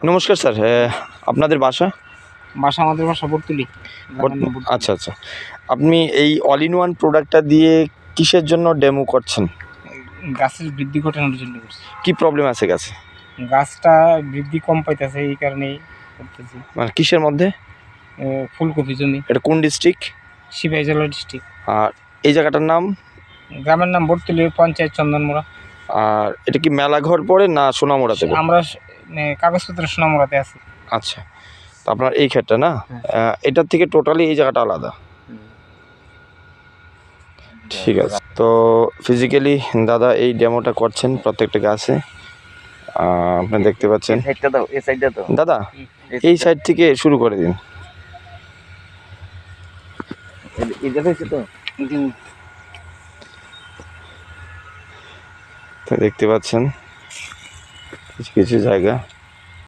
নমস্কার স্যার, আপনাদের বাসা? আমাদের বাসা বর্তুলি। আচ্ছা আচ্ছা, আপনি এই অল ইন ওয়ান প্রোডাক্টটা দিয়ে কিসের জন্য ডেমো করছেন? গাছের বৃদ্ধি ঘটানোর জন্য করছি। কি প্রবলেম আছে গাছে? গাছটা বৃদ্ধি কম পাইতেছে, এই কারণেই করতেছি। মানে কিসের মধ্যে? ফুলকপি জমি। এটা কোন ডিস্ট্রিক্ট? সিপাহী জেলা ডিস্ট্রিক্ট। আর এই জায়গাটার নাম? গ্রামের নাম বর্তুলি, পঞ্চায়েত চন্দনমোড়া। আর এটা কি মেলাঘর পড়ে না সোনামুড়াতে পড়ে? আমরা কাগজপত্র সোনামুড়াতে আছি। আচ্ছা, তো আপনার এই ক্ষেতটা না, এটার থেকে টোটালি এই জায়গাটা আলাদা। ঠিক আছে, তো ফিজিক্যালি দাদা এই ডেমোটা করছেন প্রত্যেকটা গাছে, আপনি দেখতে পাচ্ছেন। দাদা এই সাইড থেকে শুরু করে দিন। তো দেখতে পাচ্ছেন কিছু কিছু জায়গা